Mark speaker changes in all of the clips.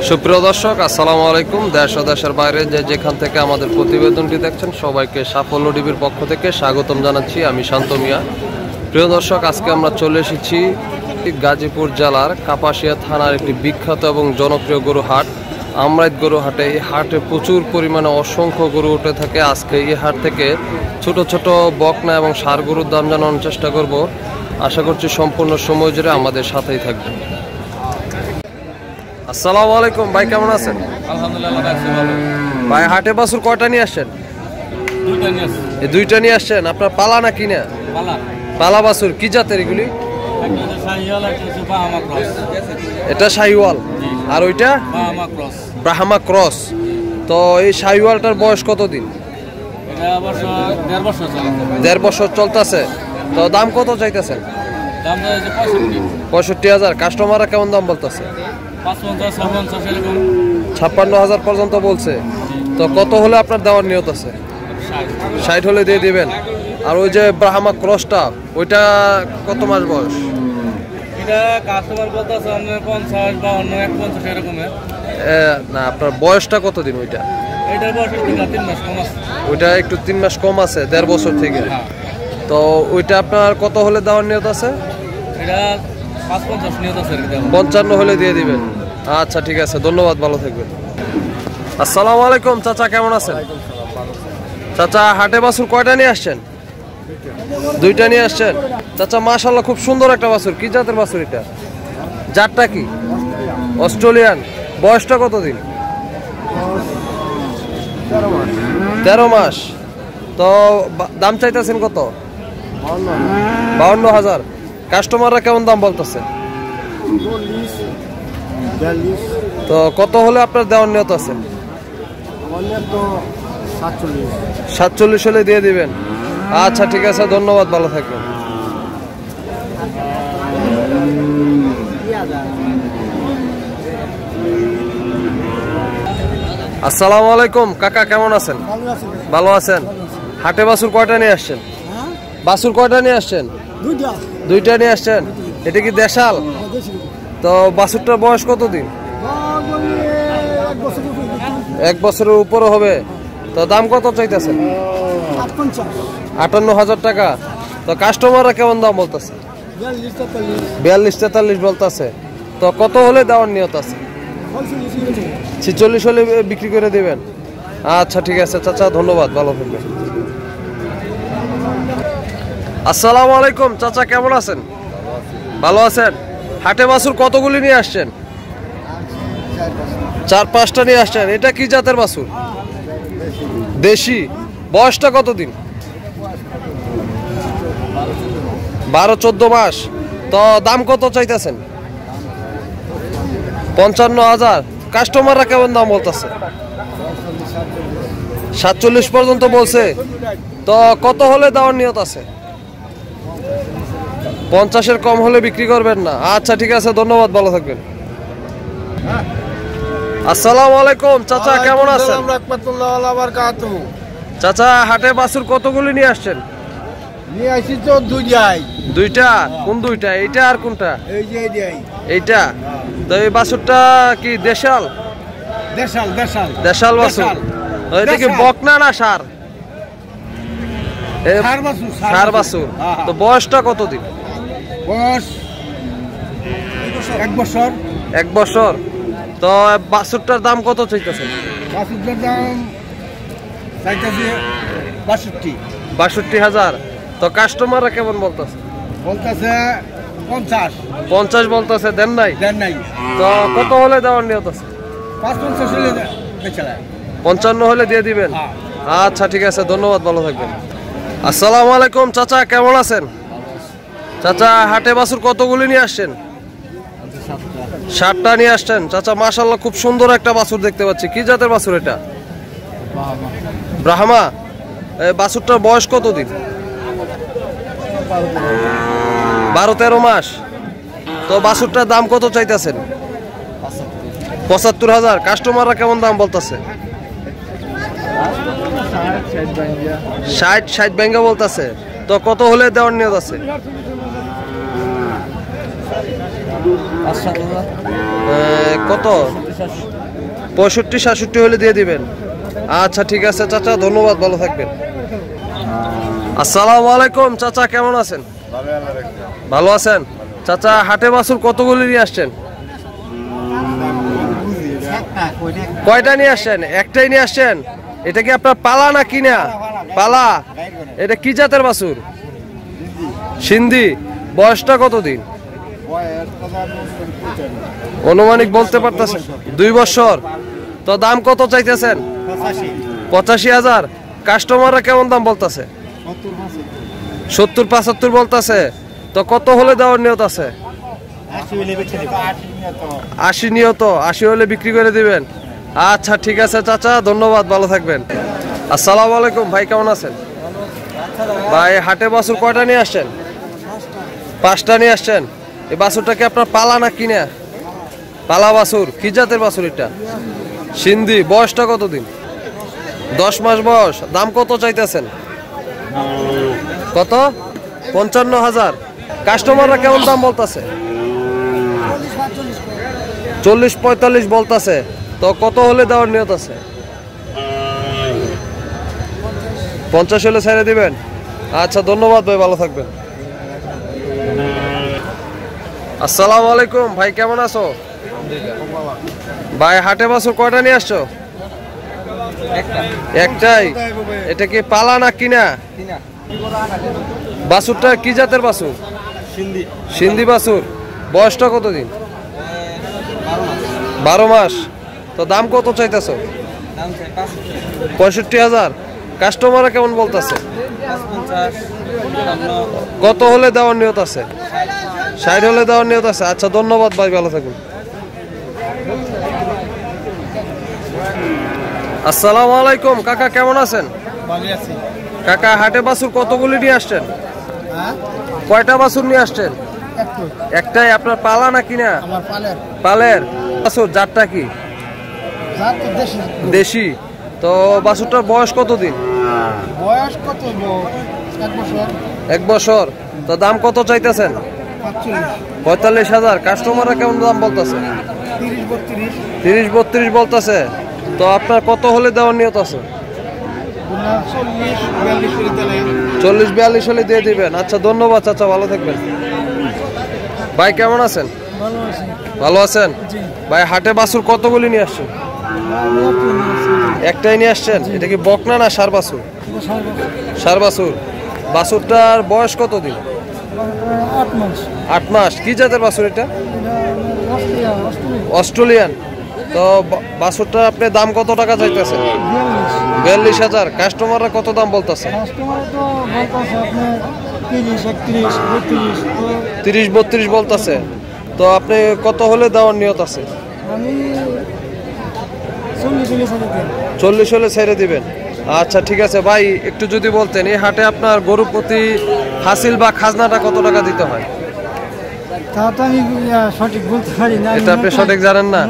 Speaker 1: সুপ্রিয় দর্শক, আসসালামু আলাইকুম। দেশ ও দেশের বাইরে যেখান থেকে আমাদের প্রতিবেদনটি দেখছেন সবাইকে সাফল্য টিভির পক্ষ থেকে স্বাগতম জানাচ্ছি। আমি শান্ত মিয়া। প্রিয় দর্শক, আজকে আমরা চলে এসেছি গাজীপুর জেলার কাপাসিয়া থানার একটি বিখ্যাত এবং জনপ্রিয় গরু হাট, আমরাইত গরু হাটে। এই হাটে প্রচুর পরিমাণে অসংখ্য গরু উঠে থাকে। আজকে এই হাট থেকে ছোট ছোট বকনা এবং ষাঁড় গরুর দাম জানানোর চেষ্টা করব। আশা করছি সম্পূর্ণ সময় জুড়ে আমাদের সাথেই থাকবে। আসসালামু আলাইকুম ভাই, কেমন আছেন?
Speaker 2: আলহামদুলিল্লাহ ভালো।
Speaker 1: ভাই, হাটে বাছুর কয়টা নিয়ে আসছেন?
Speaker 2: দুইটা নিয়ে আসছি।
Speaker 1: এই দুইটা নিয়ে আসছেন। আপনার পালা না কিনা?
Speaker 2: পালা।
Speaker 1: পালা বাছুর কি জাতের এগুলি?
Speaker 2: একটা হচ্ছে শাহিওয়াল, একটা হচ্ছে বাহামা ক্রস।
Speaker 1: এটা শাহিওয়াল আর ওইটা
Speaker 2: বাহামা ক্রস।
Speaker 1: ব্রাহ্মা ক্রস। তো এই শাহিওয়ালটার বয়স কতদিন?
Speaker 2: এটা অবশ্য 1.5 বছর চলে।
Speaker 1: 1.5 বছর চলতেছে। তো দাম কত চাইতেছেন?
Speaker 2: দাম হচ্ছে 65।
Speaker 1: 65,000। কাস্টমাররা কেমন দাম বলতেছে?
Speaker 2: 55, 56 এরকম।
Speaker 1: 56,000 পর্যন্ত বলছে। তো কত হলে আপনার দেওয়ার নিয়ত আছে? 60 হলে দিয়ে দিবেন। আর ওই যে ব্রাহ্মা ক্রসটা, ওইটা কত মাস বয়স?
Speaker 2: এটা কাস্টমার বলতেছে 50, 52, 51 এরকমের।
Speaker 1: না, আপনার বয়সটা কতদিন ওইটা?
Speaker 2: এটার বয়স 3 মাস কম আছে।
Speaker 1: ওইটা একটু 3 মাস কম আছে, 1.5 বছর থেকে।
Speaker 2: হ্যাঁ।
Speaker 1: তো ওইটা আপনার কত হলে দেওয়ার নিয়ত আছে?
Speaker 2: এটা 55 নিয়ত আছে।
Speaker 1: 55 হলে দিয়ে দিবেন। আচ্ছা, ঠিক আছে, ধন্যবাদ, ভালো থাকবেন। আসসালামু আলাইকুম চাচা, কেমন আছেন? চাচা, হাটে বাছুর কয়টা নিয়ে আসছেন? দুইটা নিয়ে আসছেন। চাচা, মাশাআল্লাহ, খুব সুন্দর একটা বাছুর। কি জাতের বাছুর এটা? জাতটা কি? অস্ট্রেলিয়ান। বয়সটা কতদিন? 13 মাস। তো দাম চাইতেছেন কত? 52,000। কাস্টমাররা কেমন দাম বলতেছে? তো কত হলে আপনার দেওয়ার নিয়ত আছে? 47 হলে দিয়ে দিবেন। আচ্ছা, ঠিক আছে, ধন্যবাদ, ভালো থাকবেন। আসসালামু আলাইকুম কাকা, কেমন আছেন? ভালো আছেন। হাটে বাছুর কয়টা নিয়ে আসছেন? বাছুর কয়টা নিয়ে আসছেন? দুইটা নিয়ে আসছেন। এটা কি দেশাল? তো বাছুরটার বয়স কতদিন? 1 বছরের উপরে হবে। তো দাম কত চাইতেছেন? 58,000 টাকা। তো কাস্টমাররা কেমন দাম বলতেছে? 42-43 বলতেছে। তো কত হলে দেওয়ার নিয়ত আছে? 46 হলে বিক্রি করে দিবেন। আচ্ছা, ঠিক আছে চাচা, ধন্যবাদ, ভালো থাকবেন। আসসালামু আলাইকুম চাচা, কেমন আছেন? ভালো আছেন। হাটে বাছুর কতগুলি নিয়ে আসছেন? 4-5টা নিয়ে আসছেন। এটা কি জাতের বাছুর? দেশি। বয়সটা কতদিন? 12-14 মাস। তো দাম কত চাইতেছেন? 55,000। কাস্টমাররা কেমন দাম বলতেছে? 47 পর্যন্ত বলছে। তো কত হলে দেওয়ার নিয়ত আছে? 50-এর কম হলে বিক্রি করবেন না। আচ্ছা, ঠিক আছে, ধন্যবাদ, ভালো থাকবেন। আসসালামু আলাইকুম চাচা, কেমন আছেন? চাচা, হাটে বাছুর কতগুলি নিয়ে আসছেন? দুইটা। কোন দুইটা? এইটা আর কোনটা? এইটা। তো এই বাছুরটা কি দেশাল? দেশাল বাছুর। এটা কি বকনা না ষাঁড়? ষাঁড় বাছুর। তো বয়সটা কতদিন?
Speaker 2: বয়স 1 বছর।
Speaker 1: 1 বছর। তো বাছুরটার দাম কত চাইতেছেন?
Speaker 2: বাছুরটার দাম চাইতেছে
Speaker 1: 62,000। তো কাস্টমাররা কেমন বলতেছে? 50 বলতেছে। দেন নাই? তো কত হলে দেওয়ার নিয়ত আছে? 55 হলে দিয়ে দিবেন। আচ্ছা, ঠিক আছে, ধন্যবাদ, ভালো থাকবেন। আসসালামু আলাইকুম চাচা, কেমন আছেন? চাচা, হাটে বাছুর কতগুলি নিয়ে আসছেন? 7টা নিয়ে আসছেন। চাচা, মাশাআল্লাহ, খুব সুন্দর একটা বাছুর দেখতে পাচ্ছি। কি জাতের বাছুর এটা? ব্রাহ্মা। বাছুরটার বয়স কতদিন? 12-13 মাস। তো বাছুরটার দাম কত চাইতেছেন? 75,000। কাস্টমাররা কেমন দাম বলতেছে? 60 ব্যাঙ্গা বলতেছে। তো কত হলে দেওয়ার নিয়ত আছে? কত 65-67 হলে দিয়ে দিবেন। আচ্ছা ঠিক আছে চাচা, ধন্যবাদ, ভালো থাকবেন। আসসালামু আলাইকুম চাচা, কেমন আছেন? ভালো আছেন চাচা? হাটে বাছুর কতগুলি নিয়ে আসছেন? কয়টা নিয়ে আসছেন? একটাই নিয়ে আসছেন? এটা কি আপনার পালা না কিনা? পালা। এটা কি জাতের বাছুর? সিন্ধি। বয়সটা কতদিন? অনুমানিক বলতে পারতেছেন? 2 বছর। তো দাম কত চাইতেছেন? 85,000। কাস্টমাররা কেমন দাম বলতেছে? 70-75 বলতেছে। তো কত হলে দেওয়ার নিয়ত আছে? 80 নিয়ত। 80 হলে বিক্রি করে দিবেন। আচ্ছা ঠিক আছে চাচা, ধন্যবাদ, ভালো থাকবেন। আসসালামু আলাইকুম ভাই, কেমন আছেন? ভাই হাটে বাছুর কয়টা নিয়ে আসছেন? 5টা নিয়ে আসছেন। এই বাছুরটা কি আপনার পালা না কিনা? পালা বাছুর। কি জাতের বাছুর এটা? সিন্ধি। বয়সটা কতদিন? 10 মাস বয়স। দাম কত চাইতেছেন? কত? 55,000। কাস্টমাররা কেমন দাম বলতেছে? 40-45 বলতেছে। তো কত হলে দেওয়ার নিয়ত আছে? 50 হলে ছেড়ে দিবেন। আচ্ছা ধন্যবাদ ভাই, ভালো থাকবেন। আসসালামু আলাইকুম ভাই, কেমন আছো? ভাই হাটে বাছুর কয়টা নিয়ে আসছো? একটাই। এটা কি পালা না কিনা? বাছুরটা কি জাতের বাছুর? সিন্ধি বাছুর। বয়সটা কতদিন? 12 মাস। তো দাম কত চাইতেছো? 65,000। কাস্টমাররা কেমন বলতেছে? কত হলে দেওয়ার নিয়ত আছে? 60 হলে দেওয়ার নিয়ত আছে। আচ্ছা ধন্যবাদ ভাই, ভালো থাকুন। আসসালামু আলাইকুম কাকা, কেমন আছেন? কাকা হাটে বাছুর কতগুলি নিয়ে আসছেন? কয়টা বাছুর নিয়ে আসছেন? একটাই। আপনার পালা না কিনা? পালের বাছুর। জাতটা কি? দেশি। তো বাছুরটার বয়স কতদিন?
Speaker 3: বয়স কত?
Speaker 1: 1 বছর। তো দাম কত চাইতেছেন? 45,000। কাস্টমাররা কেমন দাম বলতেছে? 30-32 বলতেছে। তো আপনার কত হলে দেওয়ার নিয়ত আছে? 40-42 হলে দিয়ে দিবেন। আচ্ছা ধন্যবাদ চাচা, ভালো থাকবেন। ভাই কেমন আছেন? ভালো আছেন ভাই? হাটে বাছুর কতগুলি নিয়ে আসছেন? একটাই নিয়ে আসছেন। এটা কি বকনা না ষাঁড় বাছুর? ষাঁড় বাছুর। বাছুরটার বয়স কতদিন? 8 মাস। কি জাতের বাছুর এটা? অস্ট্রেলিয়ান। তো বাছুরটা আপনি দাম কত টাকা চাইতেছেন? 42,000। কাস্টমাররা কত দাম বলতেছে? 30-32 বলতেছে। তো আপনি কত হলে দেওয়ার নিয়ত আছে? 40 হলে ছেড়ে দিবেন। আচ্ছা ঠিক আছে ভাই, একটু যদি বলতেন এই হাটে আপনার গরু প্রতি হাসিল বা খাজনাটা কত টাকা দিতে হয়?
Speaker 3: সঠিক বলতে পারি না।
Speaker 1: এটা আপনি সঠিক জানেন না?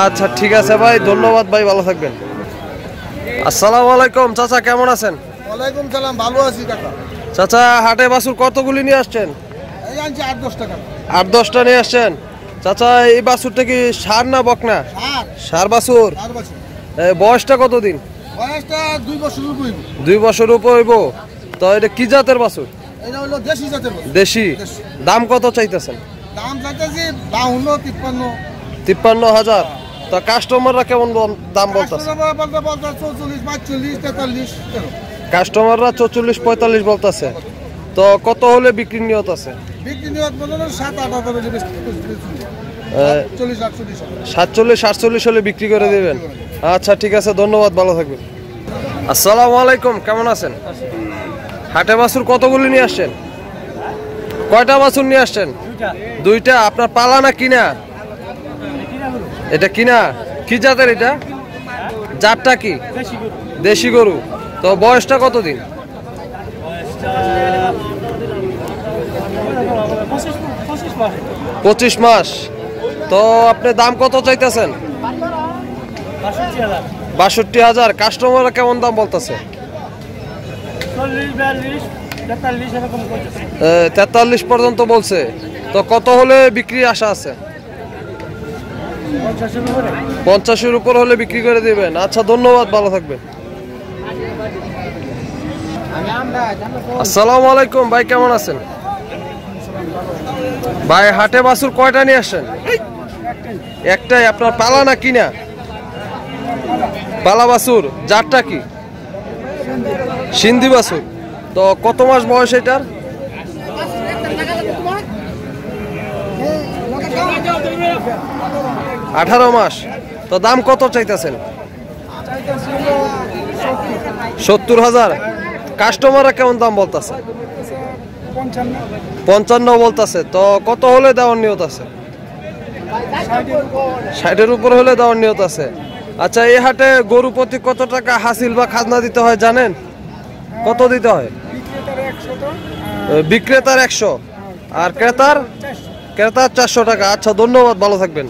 Speaker 1: আচ্ছা ঠিক আছে ভাই, ধন্যবাদ ভাই, ভালো থাকবেন। আসসালামু আলাইকুম চাচা, কেমন আছেন?
Speaker 3: ওয়ালাইকুম সালাম, ভালো আছি কাকা।
Speaker 1: চাচা হাটে বাছুর কতগুলি নিয়ে আসছেন?
Speaker 3: এই আনছি 8-10 টাকা।
Speaker 1: 8-10টা নিয়ে আসছেন। চাচা এই বাছুরটা কি ষাঁড় না বকনা? ষাঁড় বাছুর। বয়সটা কতদিন?
Speaker 3: বয়সটা 2 বছর উপর হইব।
Speaker 1: 2 বছর উপর হইব। তো এটা কি জাতের বাছুর?
Speaker 3: এটা হলো দেশি জাতের বাছুর।
Speaker 1: দেশি। দাম কত চাইতেছেন?
Speaker 3: দাম চাইতেছি 52-53।
Speaker 1: 53,000। তো কাস্টমাররা কেমন দাম বলতেছে? কাস্টমাররা 44-45 বলতেছে। তো কত হলে বিক্রির নিয়ত আছে? 47-48 হলে বিক্রি করে দেবেন। আচ্ছা ঠিক আছে, ধন্যবাদ, ভালো থাকবেন। আসসালামু আলাইকুম, কেমন আছেন? হাটে বাছুর কতগুলি নিয়ে আসছেন? কয়টা বাছুর নিয়ে আসছেন? 2টা। আপনার পালা না কিনা? এটা কিনা। কি জাতের এটা? জাতটা কি? দেশি গরু। তো বয়সটা কতদিন? 25 মাস। তো আপনি দাম কত চাইতেছেন? 62,000। কাস্টমাররা কেমন দাম বলতেছে? 43 পর্যন্ত বলছে। তো কত হলে বিক্রির আশা আছে? 50-এর উপর হলে বিক্রি করে দিবেন। আচ্ছা, ধন্যবাদ, ভালো থাকবেন। আসসালামু আলাইকুম ভাই, কেমন আছেন ভাই? হাটে বাছুর কয়টা নিয়ে আসেন? একটাই। আপনার পালা না কিনা? পালা বাছুর। জাতটা কি? সিন্ধি বাছুর। তো কত মাস বয়স এটার? 18 মাস। তো দাম কত চাইতেছেন? 70,000। কাস্টমাররা কেমন দাম বলতেছে? 55 বলতেছে। তো কত হলে দেওয়ার নিয়ত আছে? 60-এর উপর হলে দেওয়ার নিয়ত আছে। আচ্ছা, এই হাটে গরু প্রতি কত টাকা হাসিল বা খাজনা দিতে হয় জানেন? কত দিতে হয়? বিক্রেতার 100 আর ক্রেতার 400 টাকা। আচ্ছা, ধন্যবাদ, ভালো থাকবেন।